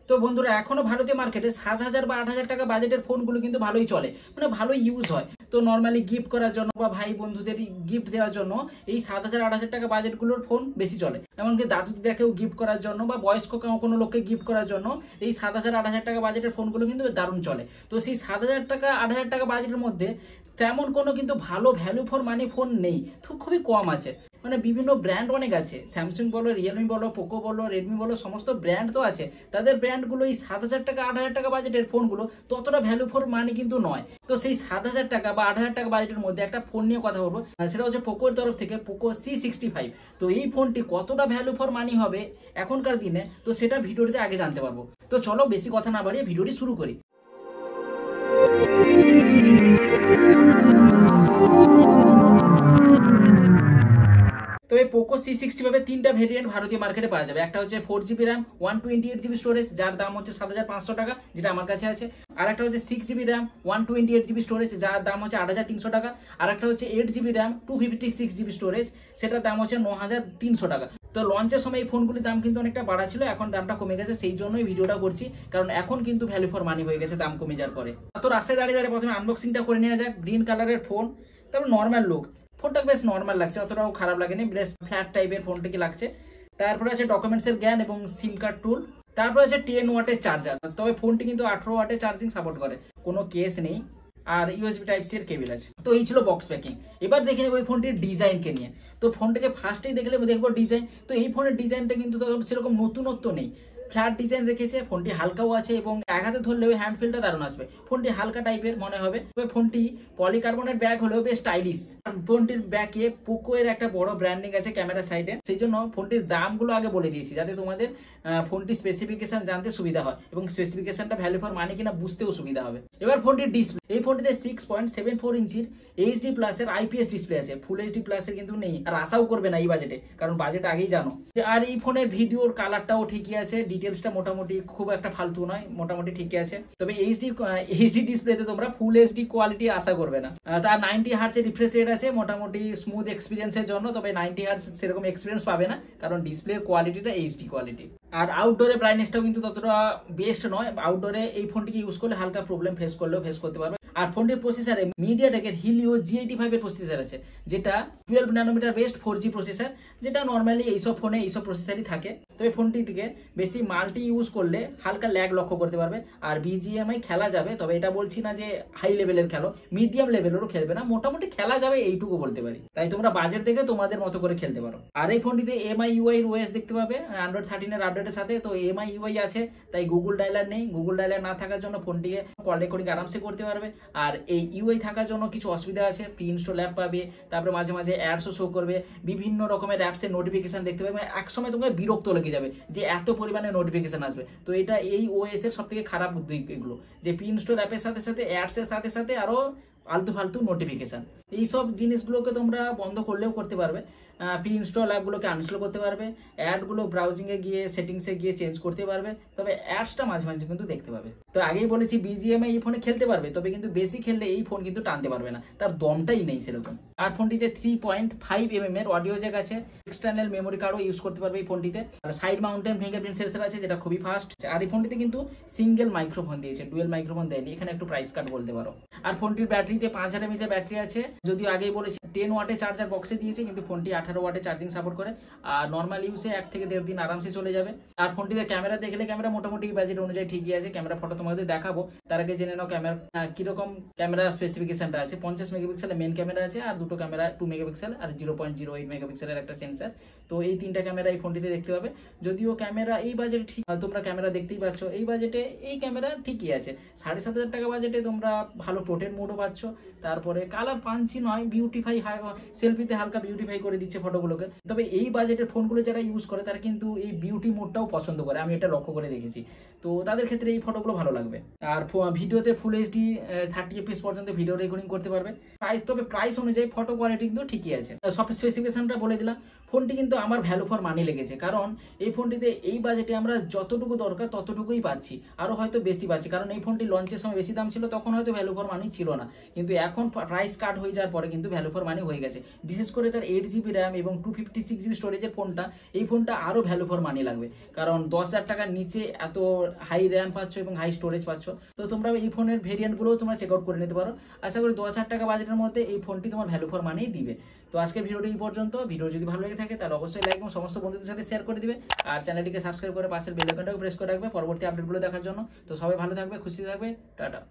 তো বন্ধুরা এখনো ভারতীয় মার্কেটে 7,000 বা 8,000 টাকা বাজেটের ফোনগুলো কিন্তু ভালোই চলে, মানে ভালোই ইউজ হয়। তো নর্মালি গিফট করার জন্য বা ভাই বন্ধুদের গিফট দেওয়ার জন্য এই 7,000 8,000 টাকা বাজেটগুলোর ফোন বেশি চলে। এমনকি দাদু দিদাকেও গিফট করার জন্য বা বয়স্ক কোনো লোককে গিফট করার জন্য এই 7,000 8,000 টাকা বাজেটের ফোনগুলো কিন্তু দারুণ চলে। তো সেই 7,000 টাকা 8,000 টাকা বাজেটের মধ্যে তেমন কোনো কিন্তু ভালো ভ্যালু ফর মানি ফোন নেই, তো খুবই কম আছে। মানে বিভিন্ন ব্র্যান্ড অনেক আছে, স্যামসাং বলো, রিয়েলমি বলো, পোকো বলো, রেডমি বলো, সমস্ত ব্র্যান্ড তো আছে। তাদের ব্র্যান্ডগুলো এই 7,000 টাকা 8,000 টাকা বাজেটের ফোনগুলো ততটা ভ্যালু ফর মানি কিন্তু নয়। তো সেই 7,000 টাকা বা 8,000 টাকা বাজেটের মধ্যে একটা ফোন নিয়ে কথা বলবো, সেটা হচ্ছে পোকোর তরফ থেকে পোকো C65। তো এই ফোনটি কতটা ভ্যালু ফর মানি হবে এখনকার দিনে, তো সেটা ভিডিওটিতে আগে জানতে পারবো। তো চলো বেশি কথা না বাড়িয়ে ভিডিওটি শুরু করি। তো এই পোকো C65 তিনটা ভেরিয়েন্ট ভারতীয় মার্কেটে পাওয়া যাবে। একটা হচ্ছে 4GB র্যাম 128GB স্টোরেজ, যার দাম হচ্ছে 7,500 টাকা, যেটা আমার কাছে আছে। আর একটা হচ্ছে 6GB র্যাম 128GB স্টোরেজ, যার দাম হচ্ছে 8,300 টাকা। আর একটা হচ্ছে 8GB র্যাম 256GB স্টোরেজ, সেটার দাম হচ্ছে 9,300 টাকা। তো লঞ্চের সময় এই ফোনগুলির দাম কিন্তু অনেকটা বাড়া ছিল, এখন দামটা কমে গেছে, সেই জন্যই ভিডিওটা করছি, কারণ এখন কিন্তু ভ্যালু ফর মানি হয়ে গেছে দাম কমে যাওয়ার পরে। তো রাস্তায় দাঁড়িয়ে দাঁড়িয়ে প্রথমে আনবক্সিংটা করে নেওয়া যাক। গ্রিন কালারের ফোন, তারপর নর্মাল লুক। ফোনটা বেশ নর্মাল লাগছে, অতটাও খারাপ লাগেনি, বেশ ফ্ল্যাট টাইপের ফোনটিকে লাগছে। তারপরে আছে ডকুমেন্টসের জ্ঞান এবং সিম কার্ড টুল। তারপর আছে 10 ওয়াটের চার্জার, তবে ফোনটি কিন্তু 18 ওয়াটের চার্জিং সাপোর্ট করে, কোনো কেস নেই। আর ইউএসবি টাইপ সি এর কেবল আছে। তো এই ছিল বক্স প্যাকিং। এবার দেখে নেবো এই ফোনটির ডিজাইনকে নিয়ে। তো ফোনটাকে ফার্স্টেই দেখলে দেখবো ডিজাইন। তো এই ফোনের ডিজাইনটা কিন্তু সেরকম নতুনত্ব নেই, ফ্ল্যাট ডিজাইন রেখেছে। ফোনটি হালকাও আছে এবং এক হাতে ধরলেও হ্যান্ড ফিলটা দারুণ আসবে। ফোনটি হালকা টাইপের মনে হবে, তবে ফোনটি পলিকার্বনেট ব্যাগ হলেও বেশ স্টাইলিশ। ফোনটির ব্যাকে পোকো এর একটা বড় ব্র্যান্ডিং আছে ক্যামেরা সাইডে, সেই জন্য ফোনটির দামগুলো আগে বলে দিয়েছি, যাতে তোমাদের ফোনটি স্পেসিফিকেশন জানতে সুবিধা হয় এবং স্পেসিফিকেশনটা ভ্যালু ফর মানি কিনা বুঝতেও সুবিধা হবে। এবার ফোনটির ডিসপ্লে, এই ফোনটিতে 6.74 ইঞ্চির এইচডি প্লাস এর আইপিএস ডিসপ্লে আছে। ফুল এইচডি প্লাস এর কিন্তু নেই, আর আশাও করবে না এই বাজেটে, কারণ বাজেট আগেই জানো। আর এই ফোনের ভিডিওর কালারটাও ঠিকই আছে, ডিটেলসটা মোটামুটি খুব একটা ফালতু নয়, মোটামুটি ঠিকই আছে। তবে এইচডি ডিসপ্লেতে তোমরা ফুল এইচডি কোয়ালিটি আশা করবে না। তার 90 হার্টজ রিফ্রেশ রেট আছে, মোটামুটি স্মুথ এক্সপিরিয়েন্সের জন্য। তবে 90 হার্টজ সেরকম এক্সপিরিয়েন্স পাবে না, কারণ ডিসপ্লের কোয়ালিটিটা এইচডি কোয়ালিটি। আর আউটডোরে ব্রাইটনেসটাও কিন্তু ততটা বেস্ট নয়। আউটডোরে এই ফোনটিকে ইউজ করলে হালকা প্রবলেম ফেস করলেও ফেস করতে পারবে। আর ফোনটির প্রসেসরে মিডিয়াটেকের হিলিও G85 এর প্রসেসর আছে, যেটা 12 ন্যানোমিটার বেস্ট 4G প্রসেসর, যেটা নর্মালি এইসব ফোনে এইসব প্রসেসরই থাকে। তবে ফোনটি থেকে বেশি মাল্টি ইউজ করলে হালকা ল্যাগ লক্ষ্য করতে পারবে। আর BGMI খেলা যাবে, তবে এটা বলছি না যে হাই লেভেলের খেলো, মিডিয়াম লেভেলেরও খেলবে না, মোটামুটি খেলা যাবে এইটুকু বলতে পারি। তাই তোমরা বাজেট দেখে তোমাদের মতো করে খেলতে পারো। আর এই ফোনটিতে MIUI OS দেখতে পাবে Android 13 এর আপডেটের সাথে। তো MIUI আছে, তাই গুগল ডায়লার নেই। গুগল ডায়লার না থাকার জন্য ফোনটিকে কল রেকর্ডিং আরামসে করতে পারবে। আর এই ইউআই থাকার জন্য কিছু অসুবিধা আছে, প্রি ইনস্টল অ্যাপ পাবে, তারপরে মাঝে মাঝে অ্যাডসও শো করবে, বিভিন্ন রকমের অ্যাপসের নোটিফিকেশন দেখতে পাবে। এক সময় তোমাকে বিরক্ত লেগে যাবে যে এত পরিমাণে নোটিফিকেশন আসবে। তো এটা এই ওএস এর সবথেকে খারাপ দিক এগুলো, যে প্রি ইনস্টল অ্যাপের সাথে সাথে অ্যাডস এর সাথে সাথে আরো আলতু ফালতু নোটিফিকেশন। এইসব জিনিসগুলোকে তোমরা বন্ধ করলেও করতে পারবে। প্রি ইনস্টল অ্যাপগুলোকে আনইনস্টল করতে পারবে, অ্যাডগুলো ব্রাউজিংয়ে গিয়ে সেটিংসে গিয়ে চেঞ্জ করতে পারবে, তবে অ্যাডসটা মাঝে মাঝে কিন্তু দেখতে পাবে। তো আগেই বলেছি BGMI এই ফোনে খেলতে পারবে, তবে কিন্তু বেশি খেললে এই ফোন কিন্তু টানতে পারবে না, তার দমটাই নেই সেরকম। আর ফোনটিতে 3.5mm এর অডিও জ্যাক আছে, এক্সটার্নাল মেমোরি কার্ডও ইউজ করতে পারবে এই ফোনটিতে। আর সাইড মাউন্টেন ফিঙ্গারপ্রিন্ট সেন্সর আছে, যেটা খুবই ফাস্ট। আর এই ফোনটিতে কিন্তু সিঙ্গেল মাইক্রোফোন দিয়েছে, ডুয়েল মাইক্রোফোন দেয়নি, এখানে একটু প্রাইস কাট বলতে পারো। আর ফোনটির ব্যাটারিতে 5000 mAh ব্যাটারি আছে, যদিও আগেই বলেছি 10 ওয়াটের চার্জার বক্সে দিয়েছে, কিন্তু ফোনটি 18 ওয়াটের চার্জিং সাপোর্ট করে। আর নর্মাল ইউজে 1 থেকে 1.5 দিন আরামসে চলে যাবে। আর ফোনটিতে ক্যামেরা দেখলে ক্যামেরা মোটামুটি বাজেট অনুযায়ী ঠিকই আছে। ক্যামেরা ফটো তোমাদের দেখাবো, তার আগে জেনে নাও ক্যামেরা কিরকম ক্যামেরা স্পেসিফিকেশনটা আছে। 50 মেগাপিক্সেলের মেন ক্যামেরা আছে, আর দুটো ক্যামেরা 2 মেগাপিক্সেল আর 0.08 মেগাপিক্সেলের একটা সেন্সর। তো এই তিনটা ক্যামেরা এই ফোনটিতে দেখতে পাবে। যদিও ক্যামেরা এই বাজেটে ঠিক, তোমরা ক্যামেরা দেখতেই পাচ্ছ, এই বাজেটে এই ক্যামেরা ঠিকই আছে। 7,500 টাকা বাজেটে তোমরা ভালো পোর্ট্রেট মোডও পাচ্ছ, তারপরে কালার পাঞ্চি নয়, বিউটিফাই সেলফিতে হালকা বিউটিফাই করে দিচ্ছে ফটোগুলোকে। তবে এই বাজেটের ফোনগুলো যারা ইউজ করে তারা কিন্তু এই বিউটি মোডটাও পছন্দ করে, আমি এটা লক্ষ্য করে দেখেছি। তো তাদের ক্ষেত্রে এই ফটোগুলো ভালো লাগবে। আর ভিডিওতে ফুল এইচডি 30 fps পর্যন্ত ভিডিও রেকর্ডিং করতে পারবে। তবে প্রাইস অনুযায়ী ফটো কোয়ালিটি কিন্তু ঠিকই আছে। সব স্পেসিফিকেশনটা বলে দিলাম। ফোনটি কিন্তু আমার ভ্যালু ফর মানি লেগেছে, কারণ এই ফোনটিতে এই বাজেটে আমরা যতটুকু দরকার ততটুকুই পাচ্ছি, আরো হয়তো বেশি পাচ্ছি, কারণ এই ফোনটি লঞ্চের সময় বেশি দাম ছিল, তখন হয়তো ভ্যালু ফর মানি ছিল না। কিন্তু এখন প্রাইস কাট হয়ে যাওয়ার পরে কিন্তু ভ্যালু ফর মানি হয়ে গেছে। বিশেষ করে তার 8 GB র্যাম এবং 256 GB স্টোরেজের ফোনটা, এই ফোনটা আরও ভ্যালু ফর মানি লাগবে, কারণ 10,000 টাকার নিচে এত হাই র্যাম পাচ্ছ এবং হাই স্টোরেজ পাচ্ছ। তো তোমরা এই ফোনের ভেরিয়েন্টগুলোও তোমরা চেক আউট করে নিতে পারো। আশা করি 10,000 টাকা বাজেটের মধ্যে এই ফোনটি তোমার ভ্যালু ফর মানি দিবে। তো আজকের ভিডিওটি এই পর্যন্ত। ভিডিও যদি ভালো লেগে থাকে তাহলে অবশ্যই লাইক এবং সমস্ত বন্ধুদের সাথে শেয়ার করে দিবে, আর চ্যানেলটিকে সাবস্ক্রাইব করে পাশের বেল আইকনটাকে প্রেস করে রাখবে পরবর্তী আপডেটগুলো দেখার জন্য। তো সবাই ভালো থাকবে, খুশি থাকবে, টাটা।